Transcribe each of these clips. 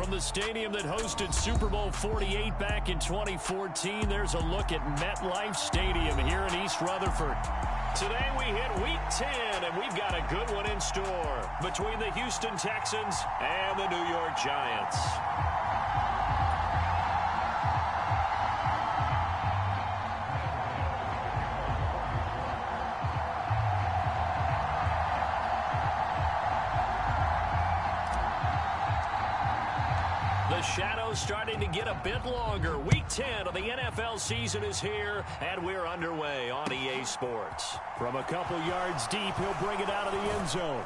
From the stadium that hosted Super Bowl 48 back in 2014, there's a look at MetLife Stadium here in East Rutherford. Today we hit Week 10, and we've got a good one in store between the Houston Texans and the New York Giants. The shadow's starting to get a bit longer. Week 10 of the NFL season is here, and we're underway on EA Sports. From a couple yards deep, he'll bring it out of the end zone.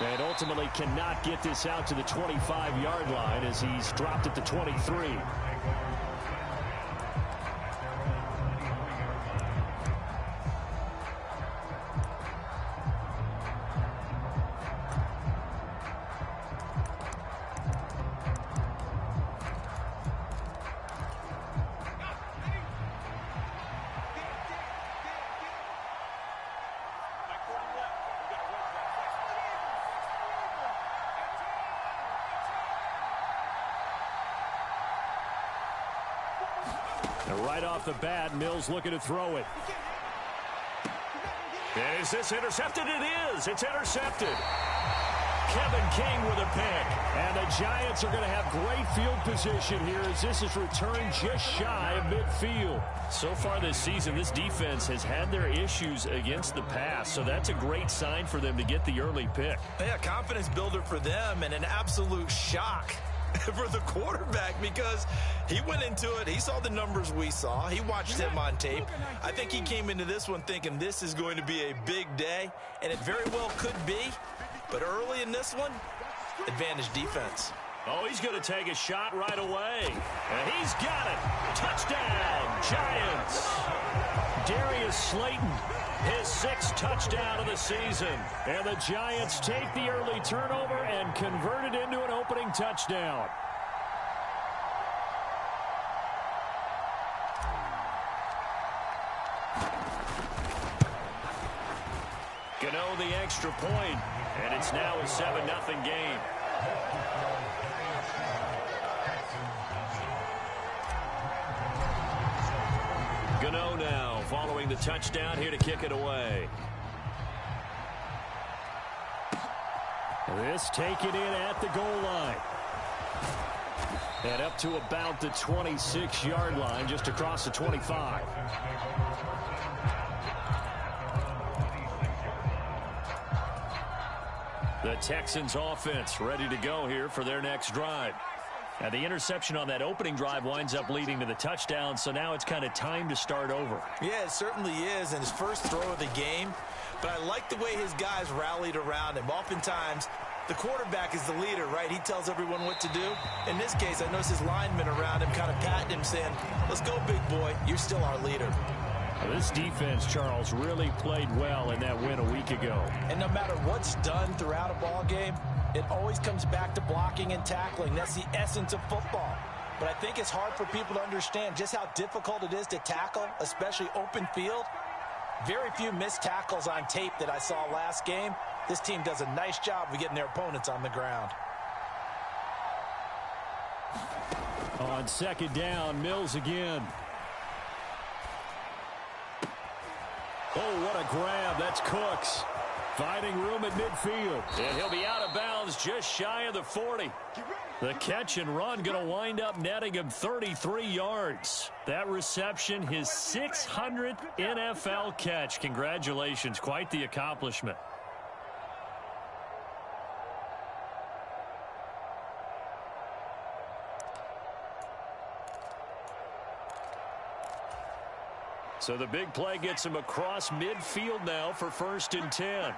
And ultimately cannot get this out to the 25-yard line as he's dropped at the 23. And right off the bat, Mills looking to throw it. And is this intercepted? It is. It's intercepted. Kevin King with a pick. And the Giants are going to have great field position here as this is returned just shy of midfield. So far this season, this defense has had their issues against the pass, so that's a great sign for them to get the early pick. Yeah, confidence builder for them and an absolute shock for the quarterback because he went into it. He saw the numbers we saw. He watched him on tape. I think he came into this one thinking this is going to be a big day, and it very well could be. But early in this one, advantage defense. Oh, he's going to take a shot right away. And he's got it. Touchdown, Giants. Darius Slayton, his 6th touchdown of the season. And the Giants take the early turnover and convert it into an opening touchdown. Gano the extra point, and it's now a 7-0 game. Gano now following the touchdown here to kick it away. This taken in at the goal line. And up to about the 26-yard line, just across the 25. The Texans offense ready to go here for their next drive. Now, the interception on that opening drive winds up leading to the touchdown, so now it's kind of time to start over. Yeah, it certainly is, and his first throw of the game. But I like the way his guys rallied around him. Oftentimes, the quarterback is the leader, right? He tells everyone what to do. In this case, I noticed his linemen around him kind of patting him, saying, let's go, big boy. You're still our leader. Now, this defense, Charles, really played well in that win a week ago. And no matter what's done throughout a ball game, it always comes back to blocking and tackling. That's the essence of football. But I think it's hard for people to understand just how difficult it is to tackle, especially open field. Very few missed tackles on tape that I saw last game. This team does a nice job of getting their opponents on the ground. On second down, Mills again. Oh, what a grab. That's Cooks. Finding room at midfield. And he'll be out of bounds just shy of the 40. The catch and run going to wind up netting him 33 yards. That reception, his 600th NFL catch. Congratulations. Quite the accomplishment. So the big play gets him across midfield now for 1st and 10.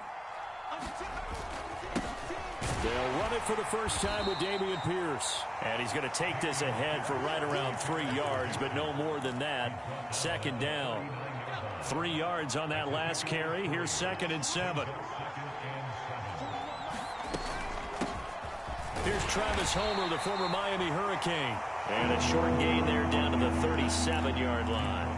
They'll run it for the first time with Dameon Pierce. And he's going to take this ahead for right around 3 yards, but no more than that. 2nd down. 3 yards on that last carry. Here's 2nd and 7. Here's Travis Homer, the former Miami Hurricane. And a short gain there down to the 37-yard line.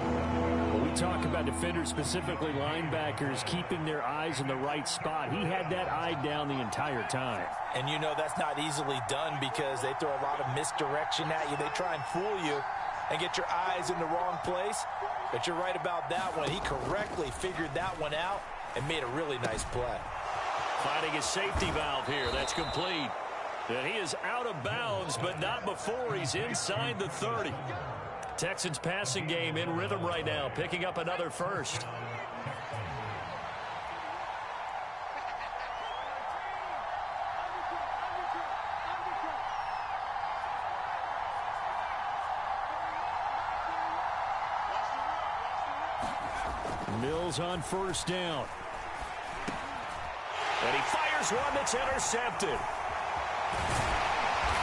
Well, we talk about about defenders, specifically linebackers, keeping their eyes in the right spot. He had that eye down the entire time. And you know that's not easily done because they throw a lot of misdirection at you. They try and fool you and get your eyes in the wrong place. But you're right about that one. He correctly figured that one out and made a really nice play. Finding his safety valve here. That's complete. And he is out of bounds, but not before he's inside the 30. Texans passing game in rhythm right now, picking up another first. Mills on first down. And he fires one that's intercepted.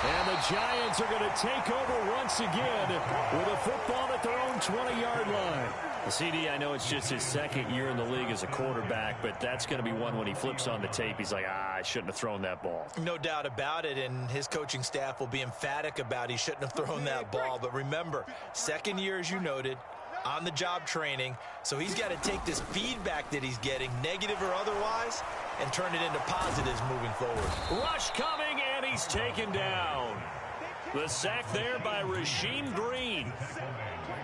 And the Giants are going to take over once again with a football at their own 20-yard line. The CD, I know it's just his second year in the league as a quarterback, but that's going to be one when he flips on the tape. He's like, I shouldn't have thrown that ball. No doubt about it, and his coaching staff will be emphatic about he shouldn't have thrown that ball. But remember, second year, as you noted, on-the-job training, so he's got to take this feedback that he's getting, negative or otherwise, and turn it into positives moving forward. Rush coming, and he's taken down. The sack there by Rasheem Green.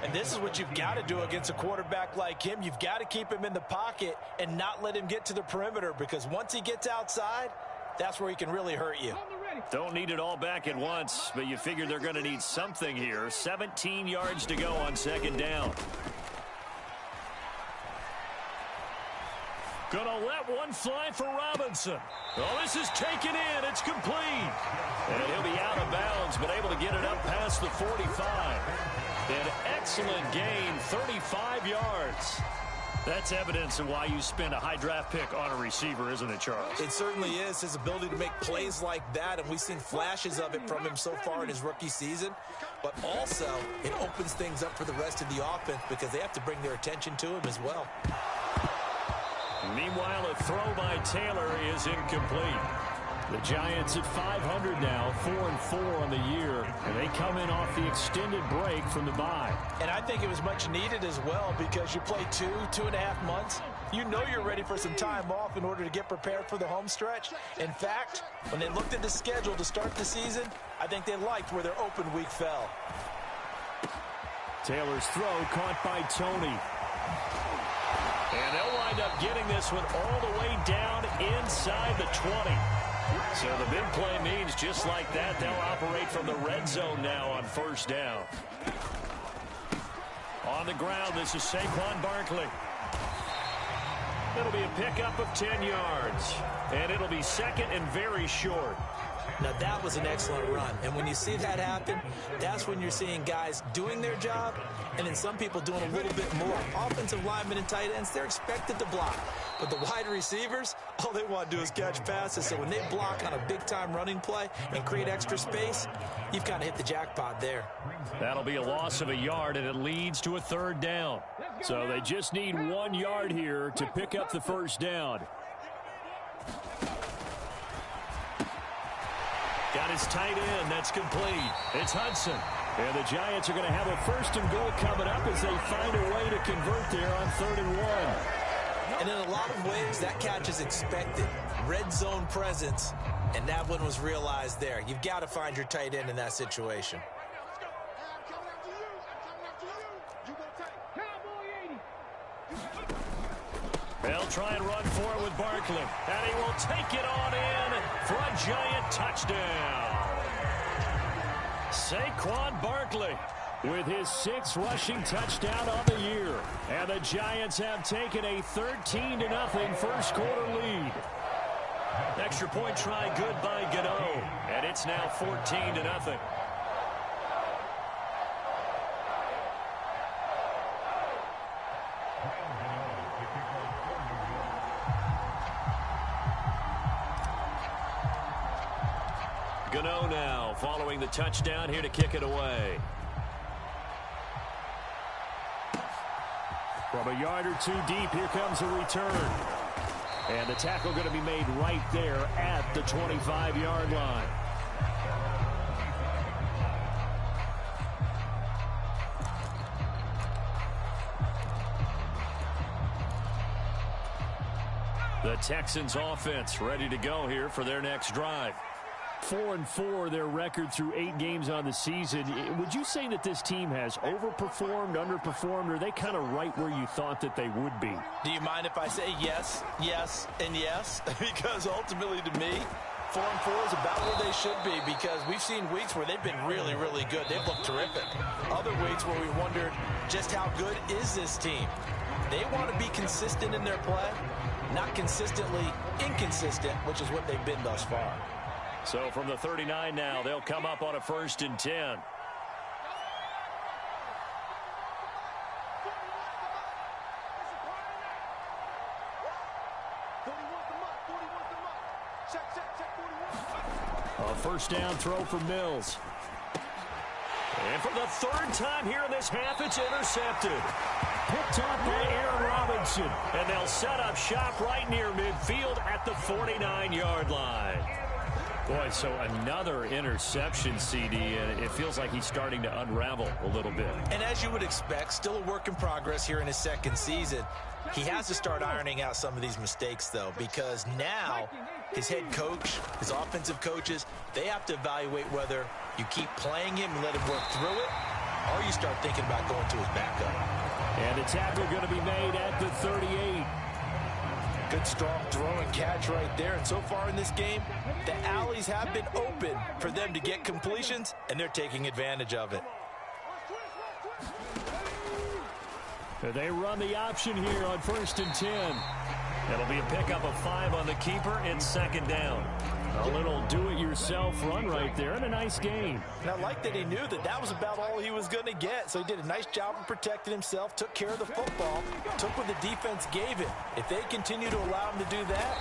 And this is what you've got to do against a quarterback like him. You've got to keep him in the pocket and not let him get to the perimeter, because once he gets outside, that's where he can really hurt you. Don't need it all back at once, but you figure they're going to need something here. 17 yards to go on second down. Gonna let one fly for Robinson. Oh, this is taken in. It's complete. And he'll be out of bounds, but able to get it up past the 45. An excellent gain, 35 yards. That's evidence of why you spend a high draft pick on a receiver, isn't it, Charles? It certainly is. His ability to make plays like that, and we've seen flashes of it from him so far in his rookie season. But also, it opens things up for the rest of the offense because they have to bring their attention to him as well. Meanwhile, a throw by Taylor is incomplete. The Giants at 500 now, 4-4 on the year, and they come in off the extended break from the bye. And I think it was much needed as well because you play 2.5 months. You know you're ready for some time off in order to get prepared for the home stretch. In fact, when they looked at the schedule to start the season, I think they liked where their open week fell. Taylor's throw caught by Tony. And they'll wind up getting this one all the way down inside the 20. So the big play means just like that, they'll operate from the red zone now on first down. On the ground, this is Saquon Barkley. It'll be a pickup of 10 yards. And it'll be second and very short. Now, that was an excellent run. And when you see that happen, that's when you're seeing guys doing their job and then some people doing a little bit more. Offensive linemen and tight ends, they're expected to block. But the wide receivers, all they want to do is catch passes. So when they block on a big-time running play and create extra space, you've kind of hit the jackpot there. That'll be a loss of a yard, and it leads to a third down. So they just need 1 yard here to pick up the first down. Got his tight end. That's complete. It's Hudson. And the Giants are going to have a first and goal coming up as they find a way to convert there on 3rd and 1. And in a lot of ways, that catch is expected. Red zone presence, and that one was realized there. You've got to find your tight end in that situation. They'll try and run for it with Barkley. And he will take it on in for a Giant touchdown. Saquon Barkley with his 6th rushing touchdown on the year. And the Giants have taken a 13-0 first quarter lead. Extra point try good by Gano. And it's now 14-0. Gano now following the touchdown here to kick it away. From a yard or two deep, here comes a return. And the tackle going to be made right there at the 25-yard line. The Texans offense ready to go here for their next drive. 4-4, their record through 8 games on the season. Would you say that this team has overperformed, underperformed, or are they kind of right where you thought that they would be? Do you mind if I say yes, yes, and yes? Because ultimately to me, 4-4 is about where they should be, because we've seen weeks where they've been really, really good. They've looked terrific. Other weeks where we wondered just how good is this team. They want to be consistent in their play, not consistently inconsistent, which is what they've been thus far. So from the 39 now, they'll come up on a 1st and 10. A 1st down throw for Mills. And for the 3rd time here in this half, it's intercepted. Picked off by Aaron Robinson. And they'll set up shop right near midfield at the 49-yard line. Boy, so another interception, CD, and it feels like he's starting to unravel a little bit. And as you would expect, still a work in progress here in his 2nd season. He has to start ironing out some of these mistakes, though, because now his head coach, his offensive coaches, they have to evaluate whether you keep playing him and let him work through it, or you start thinking about going to his backup. And a tackle going to be made at the 38. Good, strong throw and catch right there. And so far in this game, the alleys have been open for them to get completions, and they're taking advantage of it. They run the option here on 1st and 10. It'll be a pickup of 5 on the keeper. It's 2nd down. A little do-it-yourself run right there, and a nice gain. And I like that he knew that that was about all he was going to get. So he did a nice job of protecting himself, took care of the football, took what the defense gave him. If they continue to allow him to do that,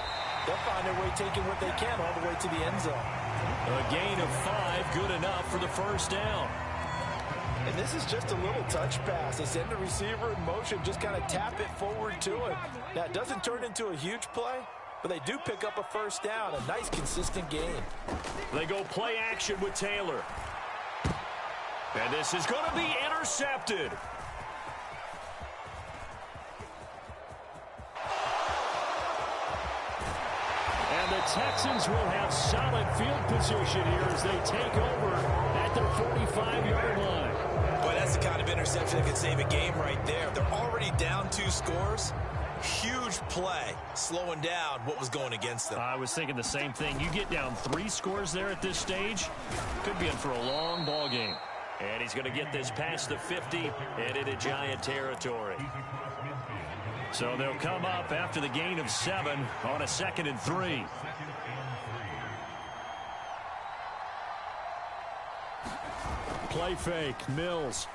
they'll find their way taking what they can all the way to the end zone. A gain of 5, good enough for the 1st down. And this is just a little touch pass. They send the receiver in motion, just kind of tap it forward to him. Now, it doesn't turn into a huge play, but they do pick up a 1st down, a nice, consistent gain. They go play action with Taylor. And this is going to be intercepted. And the Texans will have solid field position here as they take over at their 45-yard line. Boy, that's the kind of interception that could save a game right there. They're already down 2 scores. Huge play, slowing down what was going against them. I was thinking the same thing. You get down 3 scores there at this stage, could be in for a long ball game. And he's going to get this past the 50 and into Giant territory. So they'll come up after the gain of 7 on a 2nd and 3. Play fake, Mills.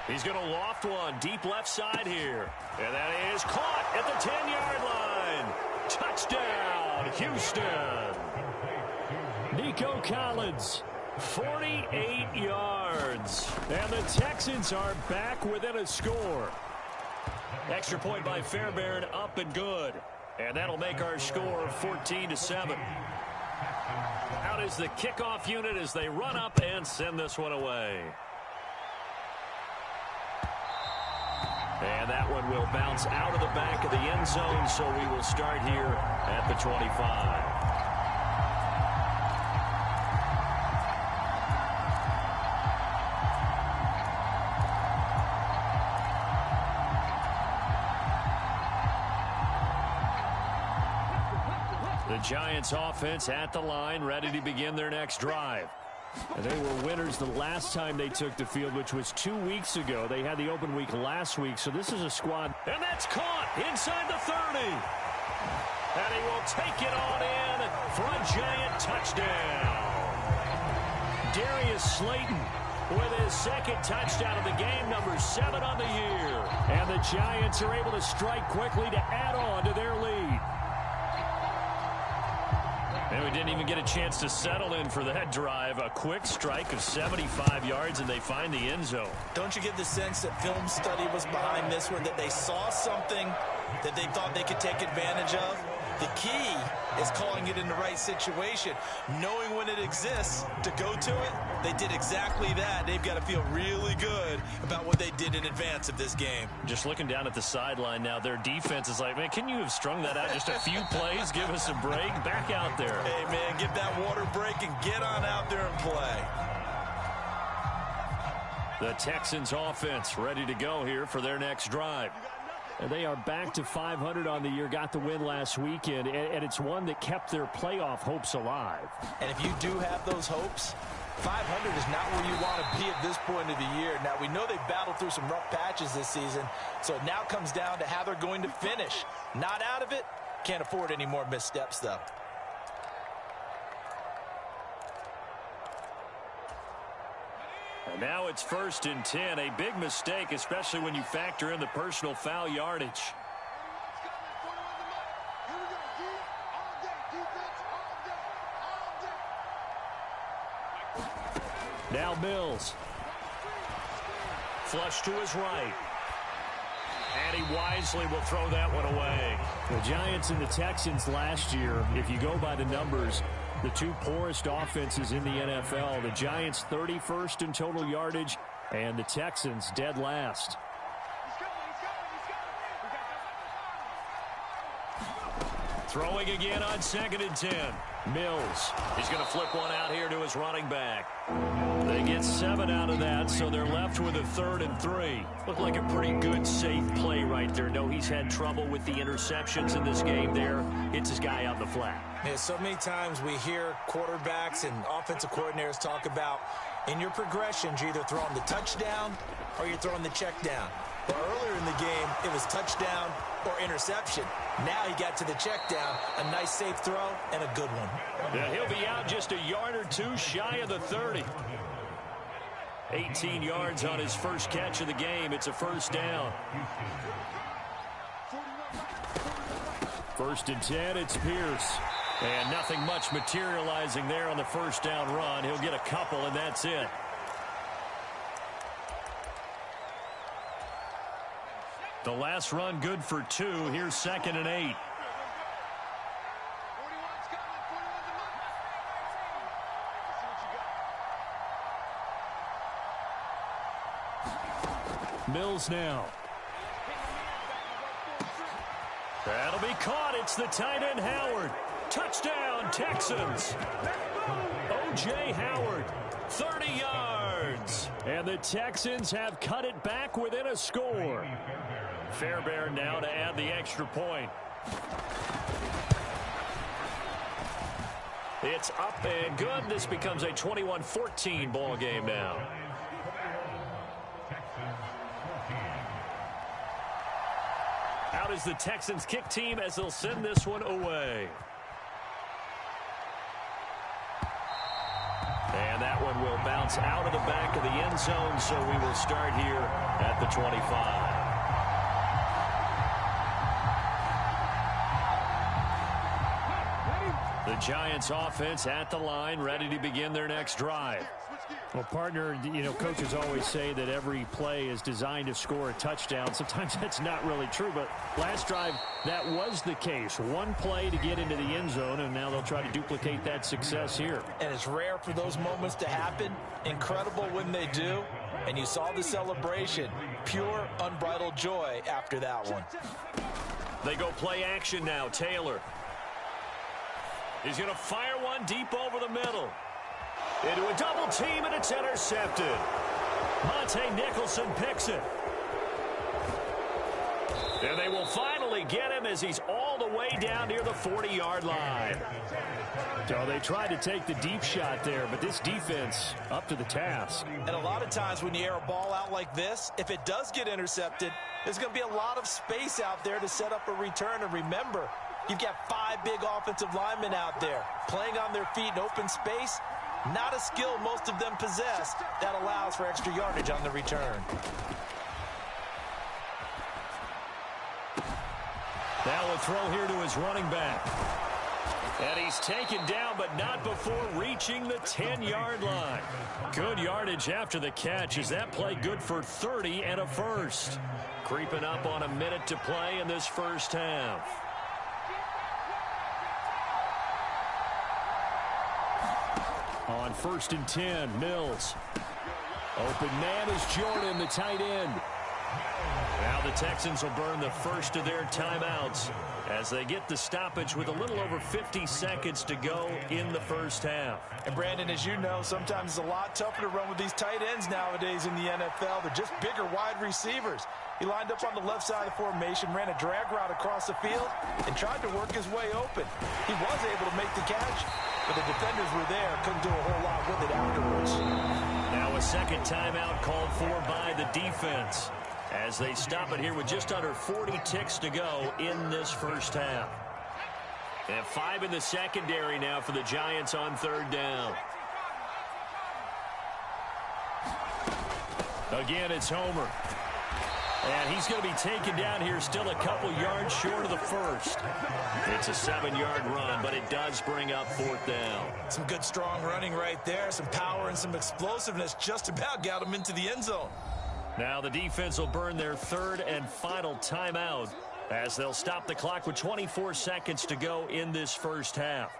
He's going to loft one deep left side here. And that is caught at the 10-yard line. Touchdown, Houston. Nico Collins, 48 yards. And the Texans are back within a score. Extra point by Fairbairn, up and good. And that'll make our score 14-7. Out is the kickoff unit as they run up and send this one away. And that one will bounce out of the back of the end zone, so we will start here at the 25. The Giants offense at the line, ready to begin their next drive. And they were winners the last time they took the field, which was 2 weeks ago. They had the open week last week, so this is a squad. And that's caught inside the 30. And he will take it on in for a Giant touchdown. Darius Slayton with his 2nd touchdown of the game, number 7 on the year. And the Giants are able to strike quickly to add on to their lead. And we didn't even get a chance to settle in for that drive. A quick strike of 75 yards, and they find the end zone. Don't you get the sense that film study was behind this one, that they saw something that they thought they could take advantage of? The key is calling it in the right situation, knowing when it exists to go to it. They did exactly that. They've got to feel really good about what they did in advance of this game. Just looking down at the sideline now, their defense is like, man, can you have strung that out just a few plays? Give us a break. Back out there. Hey, man, get that water break and get on out there and play. The Texans offense ready to go here for their next drive. And they are back to 500 on the year, got the win last weekend, and it's one that kept their playoff hopes alive. And if you do have those hopes, 500 is not where you want to be at this point of the year. Now, we know they've battled through some rough patches this season, so it now comes down to how they're going to finish. Not out of it, can't afford any more missteps, though. And now it's 1st and 10, a big mistake, especially when you factor in the personal foul yardage. Now Mills. Flush to his right. And he wisely will throw that one away. The Giants and the Texans last year, if you go by the numbers, the two poorest offenses in the NFL. The Giants 31st in total yardage, and the Texans dead last. Throwing again on 2nd and 10. Mills. He's going to flip one out here to his running back. They get 7 out of that, so they're left with a 3rd and 3. Looked like a pretty good, safe play right there. No, he's had trouble with the interceptions in this game there. Hits his guy out the flat. Yeah, so many times we hear quarterbacks and offensive coordinators talk about in your progressions, you're either throwing the touchdown or you're throwing the check down. But earlier in the game, it was touchdown or interception. Now he got to the check down, a nice safe throw, and a good one. Yeah, he'll be out just a yard or two shy of the 30. 18 yards on his first catch of the game. It's a 1st down. 1st and 10, it's Pierce. And nothing much materializing there on the 1st down run. He'll get a couple, and that's it. The last run good for 2. Here's 2nd and 8. Mills now. That'll be caught. It's the tight end Howard. Touchdown, Texans. O.J. Howard, 30 yards. And the Texans have cut it back within a score. Fairbairn now to add the extra point. It's up and good. This becomes a 21-14 ball game now. Out is the Texans kick team as they'll send this one away. And that one will bounce out of the back of the end zone, so we will start here at the 25. The Giants offense at the line, ready to begin their next drive. Well, partner, you know, coaches always say that every play is designed to score a touchdown. Sometimes that's not really true, but last drive, that was the case. One play to get into the end zone, and now they'll try to duplicate that success here. And it's rare for those moments to happen. Incredible when they do. And you saw the celebration. Pure, unbridled joy after that one. They go play action now. Taylor. He's going to fire one deep over the middle. Into a double team, and it's intercepted. Monte Nicholson picks it. And they will finally get him as he's all the way down near the 40-yard line. So they tried to take the deep shot there, but this defense up to the task. And a lot of times when you air a ball out like this, if it does get intercepted, there's going to be a lot of space out there to set up a return. And remember, you've got 5 big offensive linemen out there playing on their feet in open space. Not a skill most of them possess that allows for extra yardage on the return. Now a throw here to his running back. And he's taken down, but not before reaching the 10-yard line. Good yardage after the catch. Is that play good for 30 and a first? Creeping up on a minute to play in this first half. On 1st and 10, Mills. Open man is Jordan, the tight end. Now the Texans will burn the first of their timeouts as they get the stoppage with a little over 50 seconds to go in the first half. And Brandon, as you know, sometimes it's a lot tougher to run with these tight ends nowadays in the NFL. They're just bigger wide receivers. He lined up on the left side of the formation, ran a drag route across the field, and tried to work his way open. He was able to make the catch, but the defenders were there, couldn't do a whole lot with it afterwards. Now a second timeout called for by the defense as they stop it here with just under 40 ticks to go in this first half. And 5 in the secondary now for the Giants on 3rd down. Again, it's Homer. And he's going to be taken down here still a couple yards short of the first. It's a 7-yard run, but it does bring up 4th down. Some good, strong running right there. Some power and some explosiveness just about got him into the end zone. Now the defense will burn their 3rd and final timeout as they'll stop the clock with 24 seconds to go in this first half.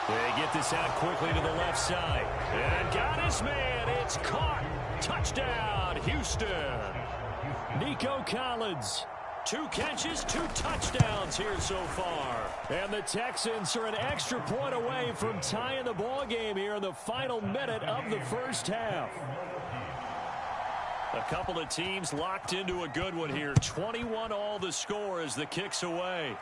They get this out quickly to the left side. And got his man. It's caught. Touchdown, Houston. Nico Collins. 2 catches, 2 touchdowns here so far. And the Texans are an extra point away from tying the ball game here in the final minute of the first half. A couple of teams locked into a good one here. 21 all the score as the kick's away.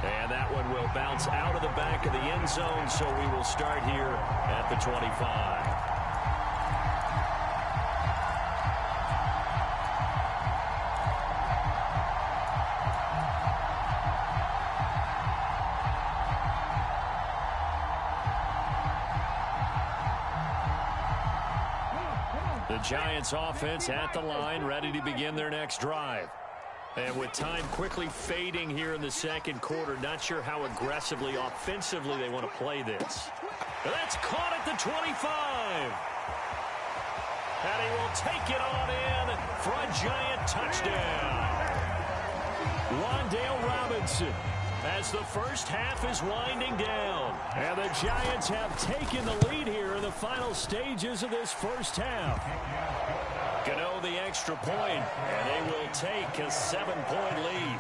And that one will bounce out of the back of the end zone, so we will start here at the 25. The Giants offense at the line, ready to begin their next drive. And with time quickly fading here in the second quarter, not sure how aggressively, offensively they want to play this. That's caught at the 25. And he will take it on in for a Giant touchdown. Wan'Dale Robinson as the first half is winding down. And the Giants have taken the lead here in the final stages of this first half. Gano the extra point, and they will take a 7-point lead.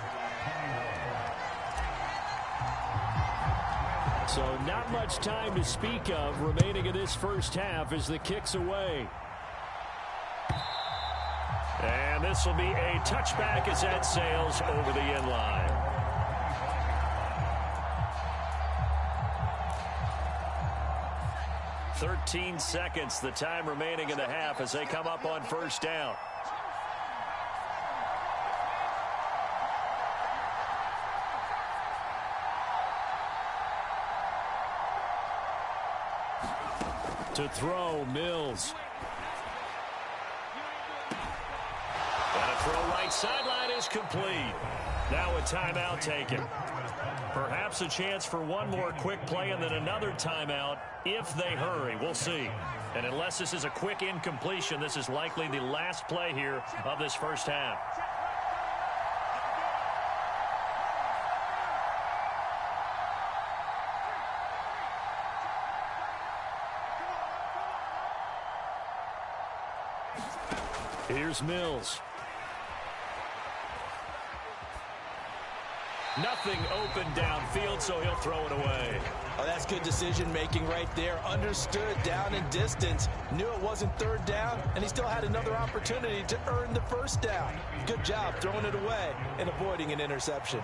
So not much time to speak of remaining in this first half as the kick's away. And this will be a touchback as that sails over the end line. "13 seconds, the time remaining in the half as they come up on first down. To throw, Mills. And a throw right sideline is complete. Now a timeout taken. Perhaps a chance for one more quick play and then another timeout if they hurry. We'll see. And unless this is a quick incompletion, this is likely the last play here of this first half. Here's Mills. Nothing open downfield, so he'll throw it away. Oh, that's good decision-making right there. Understood down and distance. Knew it wasn't third down, and he still had another opportunity to earn the first down. Good job throwing it away and avoiding an interception.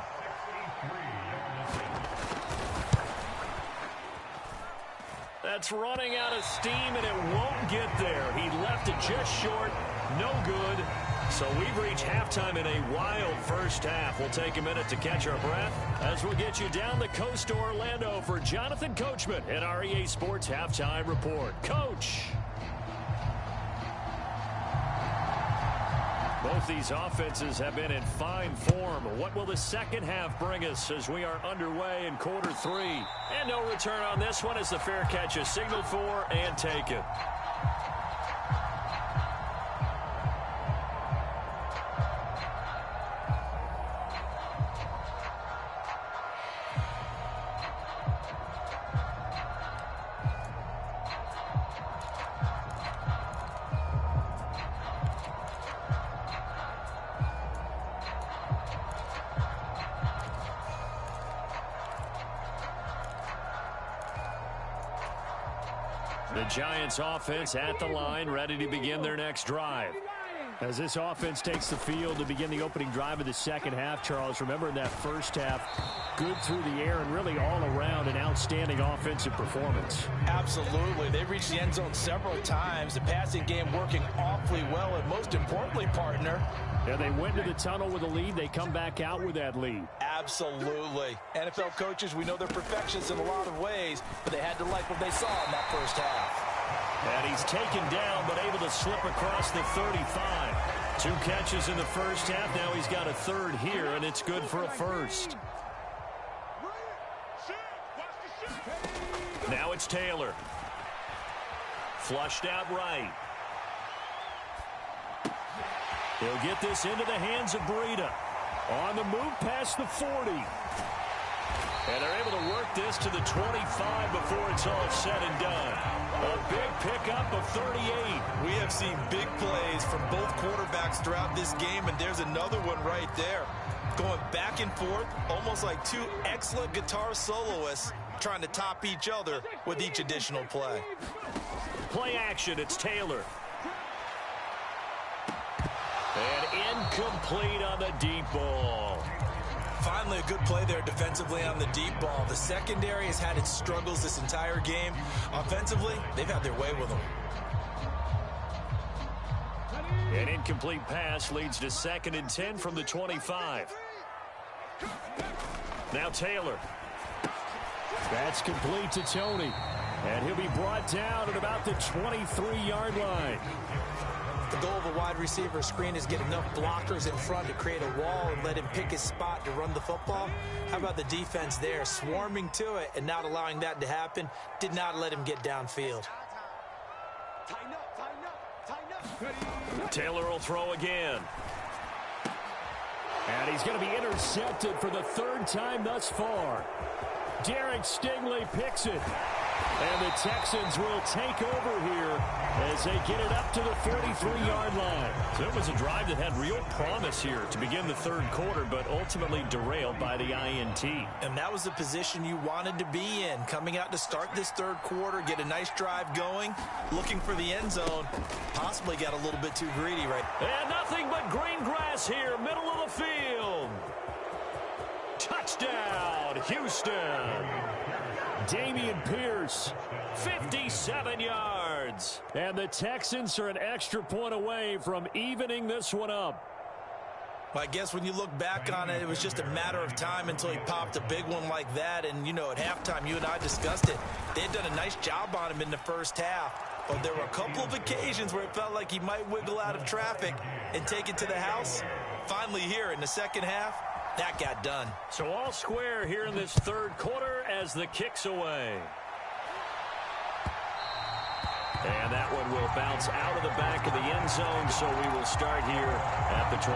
That's running out of steam, and it won't get there. He left it just short. No good. So we've reached halftime in a wild first half. We'll take a minute to catch our breath as we'll get you down the coast to Orlando for Jonathan Coachman at our EA Sports Halftime Report. Coach! Both these offenses have been in fine form. What will the second half bring us as we are underway in quarter three? And no return on this one as the fair catch is signaled for and taken. The Giants offense at the line, ready to begin their next drive. As this offense takes the field to begin the opening drive of the second half, Charles, remember in that first half, good through the air and really all around an outstanding offensive performance. Absolutely. They reached the end zone several times. The passing game working awfully well, and most importantly, partner. Yeah, they went to the tunnel with a lead. They come back out with that lead. Absolutely. NFL coaches, we know they're perfectionists in a lot of ways, but they had to like what they saw in that first half. And he's taken down, but able to slip across the 35. 2 catches in the first half. Now he's got a third here, and it's good for a first. Now it's Taylor. Flushed out right. He'll get this into the hands of Breida. On the move past the 40. And they're able to work this to the 25 before it's all said and done. A big pickup of 38. We have seen big plays from both quarterbacks throughout this game, and there's another one right there. Going back and forth, almost like 2 excellent guitar soloists trying to top each other with each additional play. Play action, it's Taylor. And incomplete on the deep ball. Finally, a good play there defensively on the deep ball. The secondary has had its struggles this entire game. Offensively, they've had their way with them. An incomplete pass leads to 2nd and 10 from the 25. Now Taylor. That's complete to Tony. And he'll be brought down at about the 23-yard line. The goal of a wide receiver screen is get enough blockers in front to create a wall and let him pick his spot to run the football. How about the defense there, swarming to it and not allowing that to happen? Did not let him get downfield. Taylor will throw again. And he's going to be intercepted for the 3rd time thus far. Derek Stingley picks it. And the Texans will take over here as they get it up to the 43-yard line. So it was a drive that had real promise here to begin the 3rd quarter, but ultimately derailed by the INT. And that was the position you wanted to be in, coming out to start this 3rd quarter, get a nice drive going, looking for the end zone. Possibly got a little bit too greedy right. And nothing but green grass here, middle of the field. Touchdown, Houston. Dameon Pierce, 57 yards. And the Texans are an extra point away from evening this one up. Well, I guess when you look back on it, it was just a matter of time until he popped a big one like that. And, you know, at halftime, you and I discussed it. They had done a nice job on him in the first half. But there were a couple of occasions where it felt like he might wiggle out of traffic and take it to the house. Finally here in the second half, that got done. So all square here in this 3rd quarter as the kick's away. And that one will bounce out of the back of the end zone, so we will start here at the 25.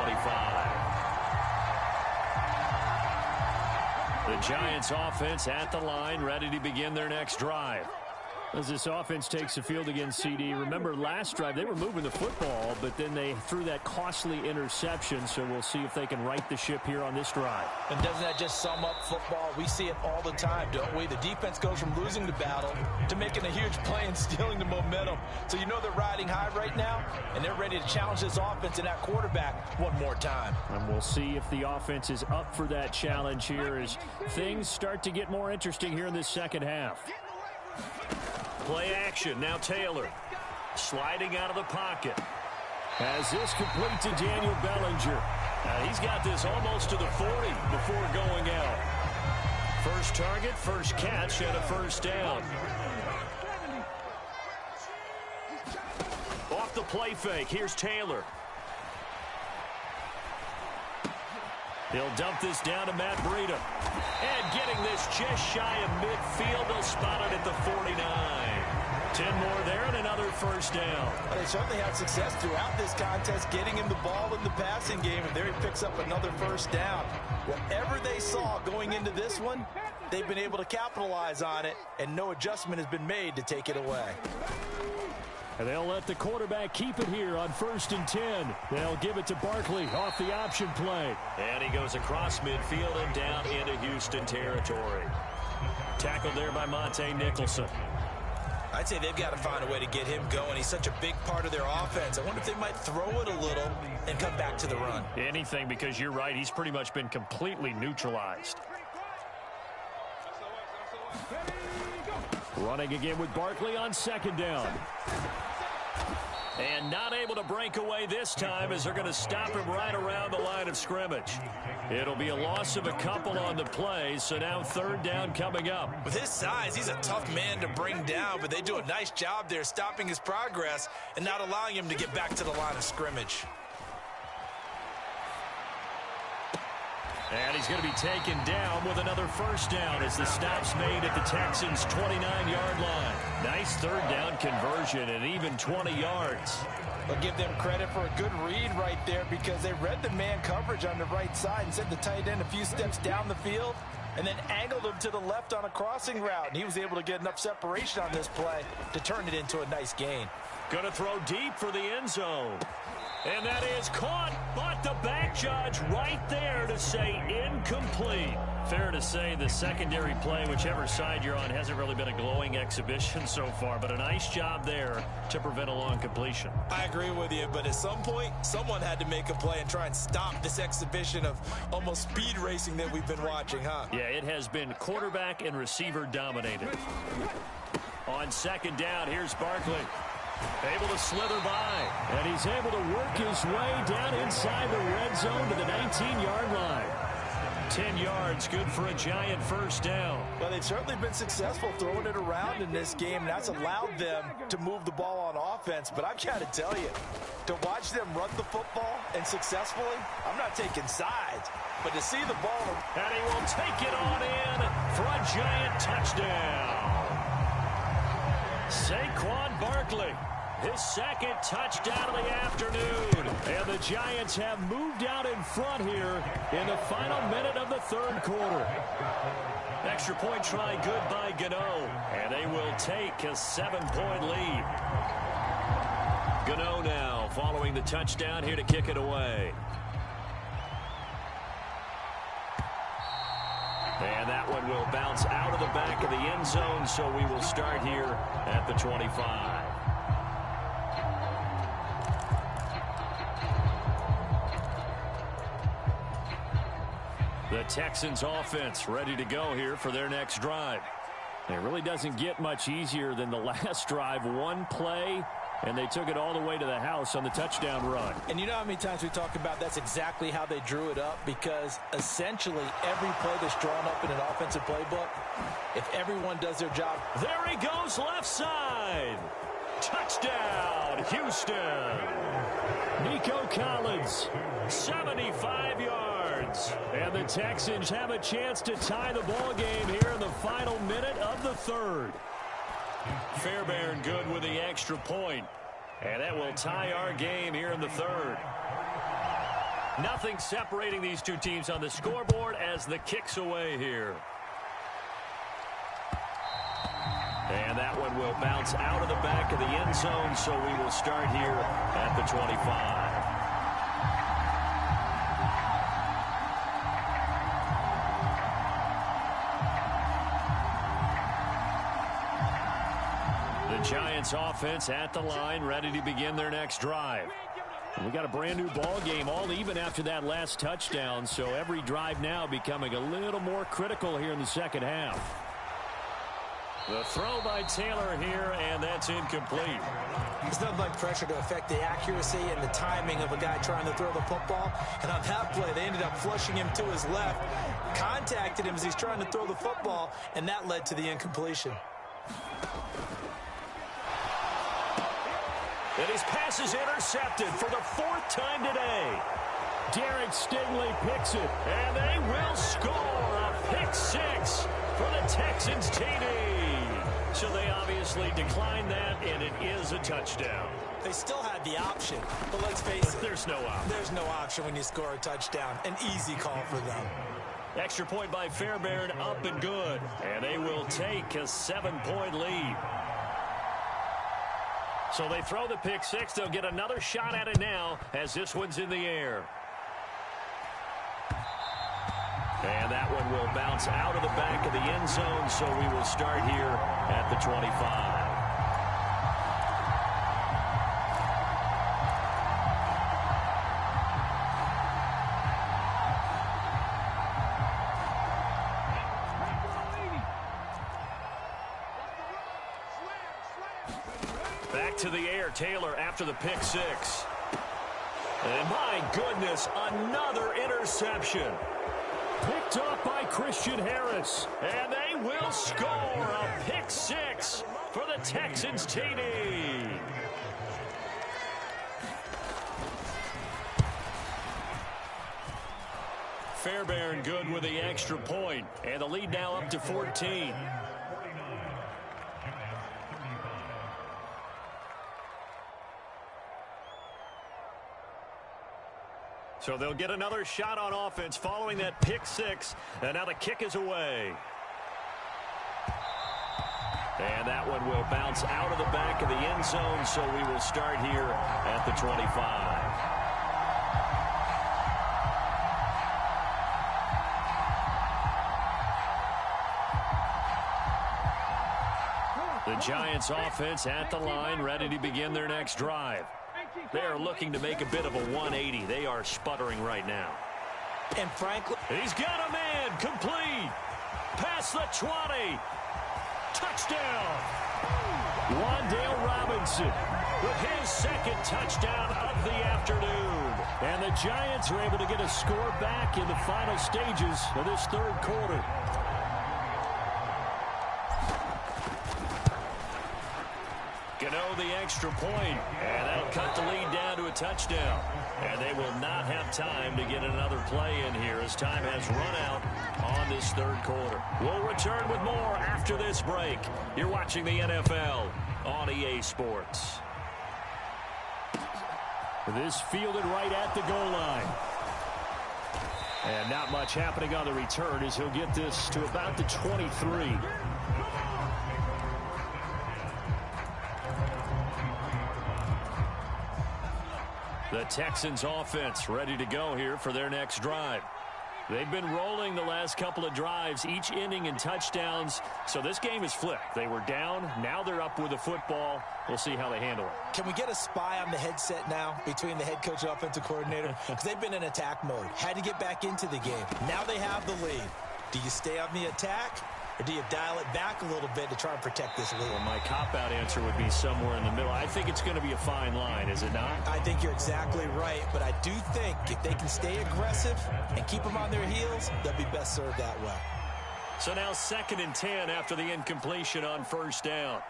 The Giants offense at the line, ready to begin their next drive. As this offense takes the field against CD, remember last drive they were moving the football, but then they threw that costly interception, so we'll see if they can right the ship here on this drive. And doesn't that just sum up football? We see it all the time, don't we? The defense goes from losing the battle to making a huge play and stealing the momentum. So you know they're riding high right now, and they're ready to challenge this offense and that quarterback one more time. And we'll see if the offense is up for that challenge here as things start to get more interesting here in this second half. Play action, now Taylor. Sliding out of the pocket. As this complete to Daniel Bellinger. He's got this almost to the 40 before going out. First target, first catch, and a first down. Off the play fake, here's Taylor. He'll dump this down to Matt Breida. And getting this just shy of midfield, they'll spot it at the 49. 10 more there and another first down. Well, they certainly had success throughout this contest getting him the ball in the passing game, and there he picks up another first down. Whatever they saw going into this one, they've been able to capitalize on it, and no adjustment has been made to take it away. And they'll let the quarterback keep it here on 1st and 10. They'll give it to Barkley off the option play. And he goes across midfield and down into Houston territory. Tackled there by Monte Nicholson. I'd say they've got to find a way to get him going. He's such a big part of their offense. I wonder if they might throw it a little and come back to the run. Anything, because you're right. He's pretty much been completely neutralized. Running again with Barkley on 2nd down. And not able to break away this time as they're going to stop him right around the line of scrimmage. It'll be a loss of a couple on the play, so now 3rd down coming up. With his size, he's a tough man to bring down, but they do a nice job there stopping his progress and not allowing him to get back to the line of scrimmage. And he's going to be taken down with another first down as the stop's made at the Texans' 29-yard line. Nice 3rd down conversion and even 20 yards. I'll give them credit for a good read right there because they read the man coverage on the right side and sent the tight end a few steps down the field and then angled him to the left on a crossing route. And he was able to get enough separation on this play to turn it into a nice gain. Going to throw deep for the end zone. And that is caught, but the back judge right there to say incomplete. Fair to say the secondary play, whichever side you're on, hasn't really been a glowing exhibition so far, but a nice job there to prevent a long completion. I agree with you, but at some point, someone had to make a play and try and stop this exhibition of almost speed racing that we've been watching, huh? Yeah, it has been quarterback and receiver dominated. On 2nd down, here's Barkley. Able to slither by, and he's able to work his way down inside the red zone to the 19-yard line. 10 yards, good for a giant first down. Well, they've certainly been successful throwing it around in this game, and that's allowed them to move the ball on offense. But I've got to tell you, to watch them run the football and successfully, I'm not taking sides, but to see the ball. And he will take it on in for a giant touchdown. Saquon Barkley, his 2nd touchdown of the afternoon. And the Giants have moved out in front here in the final minute of the 3rd quarter. Extra point try good by Gano. And they will take a 7-point lead. Gano now following the touchdown here to kick it away. And that one will bounce out of the back of the end zone, so we will start here at the 25. The Texans offense ready to go here for their next drive. It really doesn't get much easier than the last drive. One play, and they took it all the way to the house on the touchdown run. And you know how many times we talk about that's exactly how they drew it up, because essentially every play that's drawn up in an offensive playbook, if everyone does their job. There he goes, left side. Touchdown, Houston. Nico Collins, 75 yards. And the Texans have a chance to tie the ball game here in the final minute of the 3rd. Fairbairn good with the extra point. And that will tie our game here in the 3rd. Nothing separating these two teams on the scoreboard as the kick's away here. And that one will bounce out of the back of the end zone, so we will start here at the 25. Giants offense at the line, ready to begin their next drive. We got a brand new ball game, all even after that last touchdown, so every drive now becoming a little more critical here in the second half. The throw by Taylor here, and that's incomplete. There's nothing like pressure to affect the accuracy and the timing of a guy trying to throw the football. And on that play, they ended up flushing him to his left, contacted him as he's trying to throw the football, and that led to the incompletion. And his pass is intercepted for the 4th time today. Derek Stingley picks it, and they will score a pick 6 for the Texans TD. So they obviously declined that, and it is a touchdown. They still had the option, but let's face it. There's no option. There's no option when you score a touchdown. An easy call for them. Extra point by Fairbairn, up and good. And they will take a 7-point lead. So they throw the pick 6. They'll get another shot at it now as this one's in the air. And that one will bounce out of the back of the end zone, so we will start here at the 25. Back to the air, Taylor after the pick 6. And my goodness, another interception. Picked up by Christian Harris. And they will score a pick 6 for the Texans TD. Fairbairn good with the extra point. And the lead now up to 14. So they'll get another shot on offense following that pick 6. And now the kick is away. And that one will bounce out of the back of the end zone, so we will start here at the 25. The Giants offense at the line, ready to begin their next drive. They are looking to make a bit of a 180. They are sputtering right now. And frankly, he's got a man complete. Past the 20. Touchdown. Wan'Dale Robinson with his 2nd touchdown of the afternoon. And the Giants are able to get a score back in the final stages of this 3rd quarter. Gano the extra point, and that'll cut the lead down to a touchdown. And they will not have time to get another play in here as time has run out on this 3rd quarter. We'll return with more after this break. You're watching the NFL on EA Sports. This fielded right at the goal line. And not much happening on the return as he'll get this to about the 23. The Texans offense ready to go here for their next drive. They've been rolling the last couple of drives, each ending in touchdowns. So this game is flipped. They were down. Now they're up with the football. We'll see how they handle it. Can we get a spy on the headset now between the head coach and offensive coordinator? Because they've been in attack mode. Had to get back into the game. Now they have the lead. Do you stay on the attack? Or do you dial it back a little bit to try and protect this lead? Well, my cop-out answer would be somewhere in the middle. I think it's going to be a fine line, is it not? I think you're exactly right, but I do think if they can stay aggressive and keep them on their heels, they'll be best served that way. So now 2nd and 10 after the incompletion on 1st down.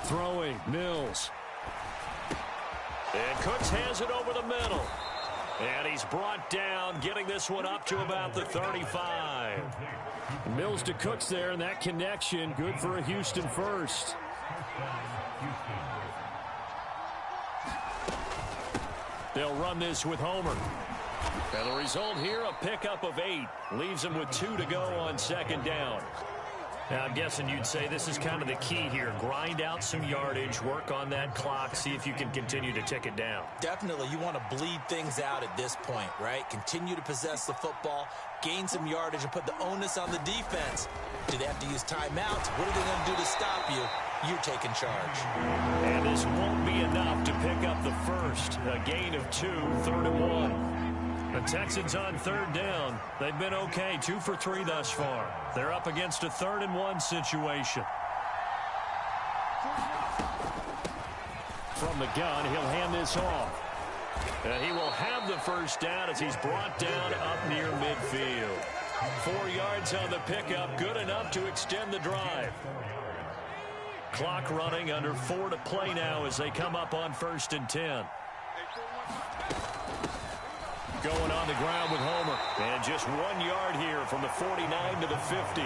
Throwing, Mills. And Cooks has it over the middle. And he's brought down, getting this one up to about the 35. Mills to Cooks there, and that connection good for a Houston first. They'll run this with Homer. And the result here, a pickup of 8. Leaves them with 2 to go on 2nd down. Now, I'm guessing you'd say this is kind of the key here. Grind out some yardage, work on that clock, see if you can continue to tick it down. Definitely. You want to bleed things out at this point, right? Continue to possess the football, gain some yardage, and put the onus on the defense. Do they have to use timeouts? What are they going to do to stop you? you're taking charge. And this won't be enough to pick up the first. A gain of 2, 3rd and 1. The Texans on 3rd down. They've been okay, 2 for 3 thus far. They're up against a 3rd and 1 situation. From the gun, he'll hand this off. And he will have the first down as he's brought down up near midfield. 4 yards on the pickup, good enough to extend the drive. Clock running, under 4 to play now as they come up on 1st and 10. Going on the ground with Homer. And just 1 yard here from the 49 to the 50.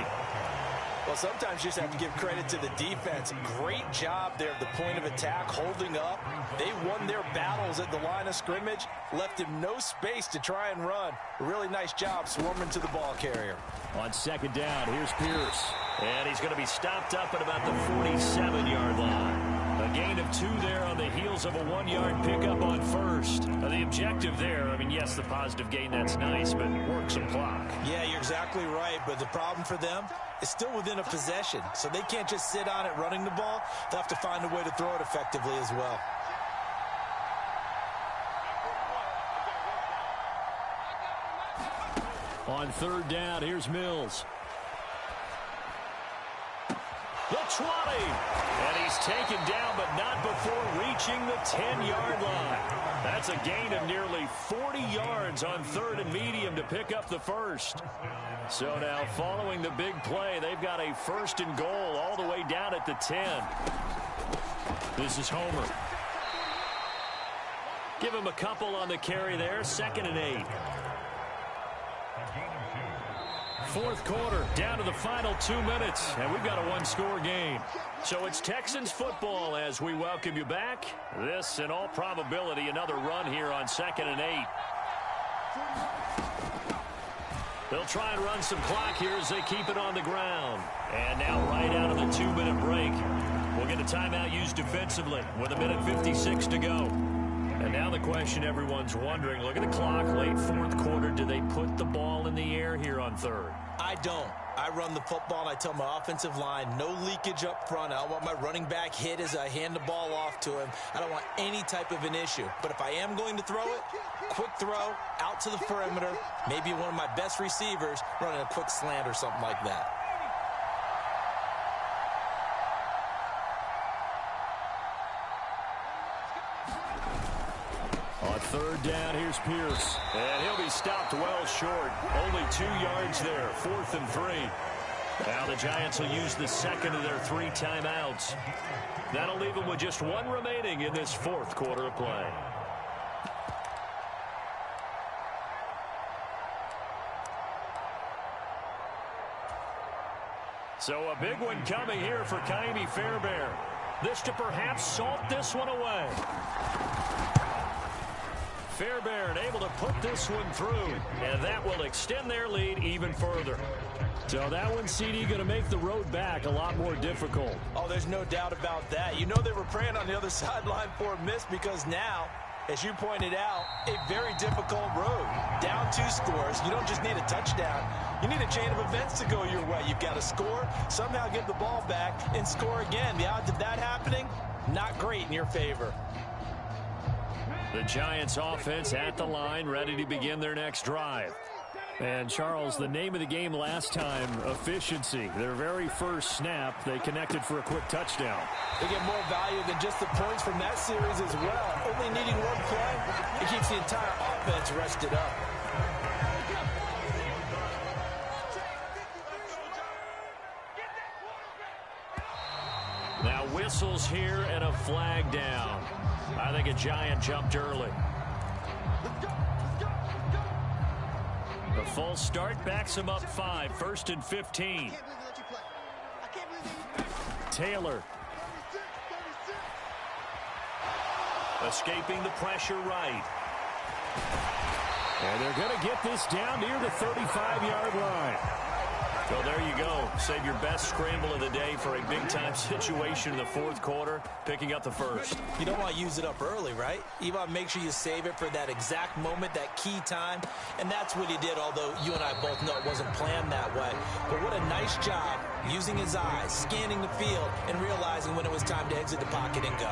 Well, sometimes you just have to give credit to the defense. Great job there at the point of attack, holding up. They won their battles at the line of scrimmage, left him no space to try and run. A really nice job swarming to the ball carrier. On 2nd down, here's Pierce. And he's going to be stopped up at about the 47-yard line. A gain of 2 there on the heels of a 1-yard pickup on 1st. The objective there, I mean, yes, the positive gain, that's nice, but work some clock. Yeah, you're exactly right, but the problem for them is still within a possession, so they can't just sit on it running the ball. They'll have to find a way to throw it effectively as well. On 3rd down, here's Mills. The 20. And he's taken down, but not before reaching the 10-yard line. That's a gain of nearly 40 yards on 3rd and medium to pick up the first. So now following the big play, they've got a 1st and goal all the way down at the 10. This is Homer. Give him a couple on the carry there. 2nd and 8. 4th quarter, down to the final 2 minutes, and we've got a 1-score game. So it's Texans football as we welcome you back. This, in all probability, another run here on 2nd and 8. They'll try and run some clock here as they keep it on the ground. And now right out of the 2-minute break, we'll get a timeout used defensively with 1:56 to go. And now the question everyone's wondering, look at the clock, late 4th quarter. Do they put the ball in the air here on 3rd? I don't. I run the football, and I tell my offensive line, no leakage up front. I don't want my running back hit as I hand the ball off to him. I don't want any type of an issue. But if I am going to throw it, quick throw, out to the perimeter, maybe one of my best receivers running a quick slant or something like that. On 3rd down, here's Pierce. And he'll be stopped well short. Only 2 yards there, 4th and 3. Now the Giants will use the 2nd of their 3 timeouts. That'll leave them with just 1 remaining in this 4th quarter of play. So a big one coming here for Ka'imi Fairbairn. This to perhaps salt this one away. Fairbairn able to put this one through, and that will extend their lead even further. So that one, CD, going to make the road back a lot more difficult. Oh, there's no doubt about that. You know they were praying on the other sideline for a miss because now, as you pointed out, a very difficult road. Down 2 scores. You don't just need a touchdown. You need a chain of events to go your way. You've got to score, somehow get the ball back, and score again. The odds of that happening, not great in your favor. The Giants offense at the line, ready to begin their next drive. And, Charles, the name of the game last time, efficiency. Their very first snap, they connected for a quick touchdown. They get more value than just the points from that series as well. Only needing 1 play, it keeps the entire offense rested up. Now whistles here and a flag down. I think a Giant jumped early. The false start backs him up 5, 1st and 15. Taylor. Escaping the pressure right. And they're going to get this down near the 35-yard line. Well, there you go. Save your best scramble of the day for a big-time situation in the fourth quarter, picking up the first. You don't want to use it up early, right? You want to make sure you save it for that exact moment, that key time. And that's what he did, although you and I both know it wasn't planned that way. But what a nice job using his eyes, scanning the field, and realizing when it was time to exit the pocket and go.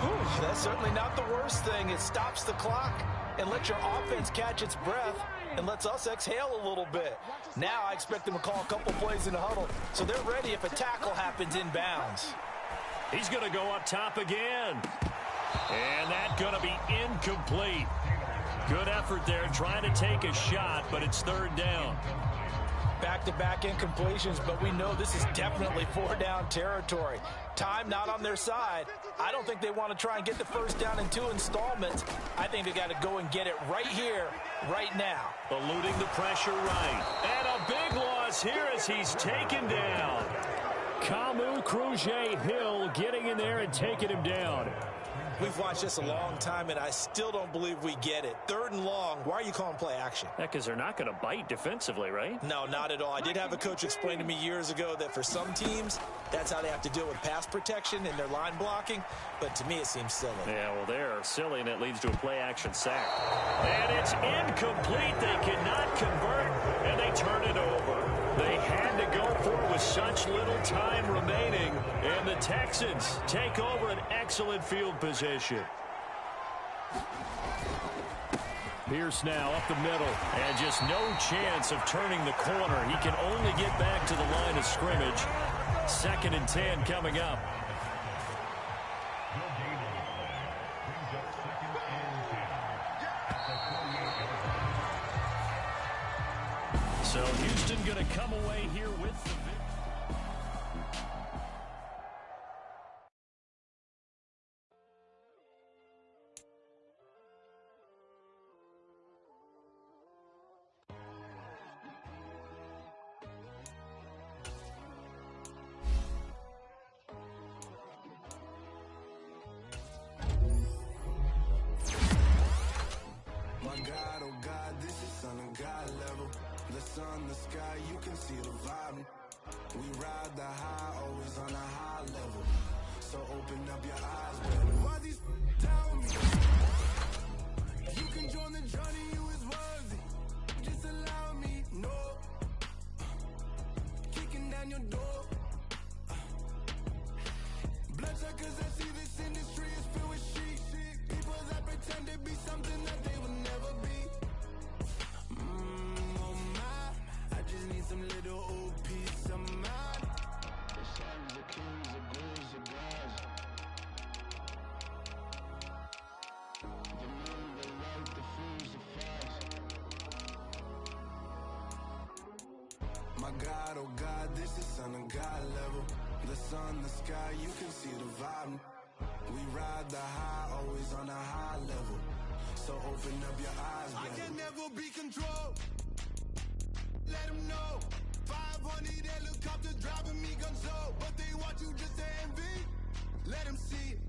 Whew, that's certainly not the worst thing. It stops the clock and lets your offense catch its breath and lets us exhale a little bit. Now I expect them to call a couple plays in the huddle, so they're ready if a tackle happens inbounds. He's going to go up top again. And that's going to be incomplete. Good effort there trying to take a shot, but it's third down. Back-to-back incompletions, but we know this is definitely four-down territory. Time not on their side. I don't think they want to try and get the first down in 2 installments. I think they got to go and get it right here, right now. Eluding the pressure right. And a big loss here as he's taken down. Kamu Cruz-Hill getting in there and taking him down. We've watched this a long time, and I still don't believe we get it. Third and long. Why are you calling play action? Yeah, because they're not going to bite defensively, right? No, not at all. I did have a coach explain to me years ago that for some teams, that's how they have to deal with pass protection and their line blocking. But to me, it seems silly. Yeah, well, they're silly, and it leads to a play action sack. And it's incomplete. They cannot convert, and they turn it over. They had to go for it with such little time remaining, and the Texans take over an excellent field position. Pierce now up the middle, and just no chance of turning the corner. He can only get back to the line of scrimmage. 2nd and 10 coming up. So Houston going to come away here with the victory. My God, oh God, this is Son of God level. The sun, the sky, you can see the vibe. We ride the high, always on a high level. So open up your eyes, baby. Why these tell me? You can join the journey, you is worthy. Just allow me, no. Kicking down your door. Bloodsuckers, I see this industry is filled with shit. People that pretend to be something that they will never be. Oh my, I just need some little old peace of mind. The sons of kings, the ghouls, the gods. The moon, the light, the fools, the facts. My God, oh God, this is Son of God level. The sun, the sky, you can see the vibe. We ride the high, always on a high level. So open up your eyes, baby. I can never be controlled. Let them know. 500 helicopters driving me gonzo. But they want you just to envy. Let them see it.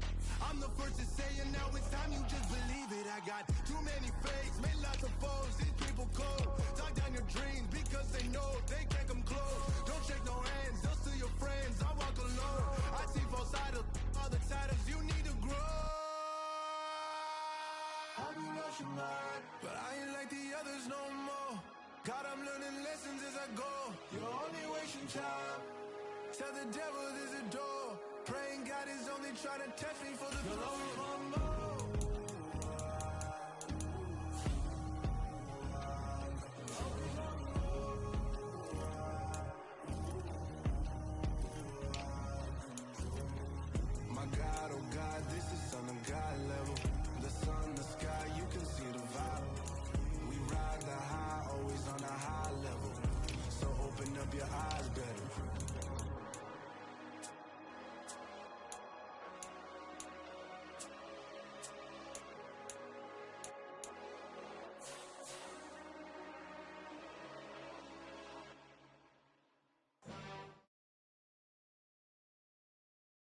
I'm the first to say it, now it's time you just believe it. I got too many fakes, made lots of foes. These people cold. Talk down your dreams because they know they can't come close. Don't shake no hands, just to your friends. I walk alone. I see both sides of other titles. You need to grow. Have you lost your mind? But I ain't like the others no more. God, I'm learning lessons as I go. You're only wasting time. Tell the devil there's a door. Praying God is only trying to test me for the glory.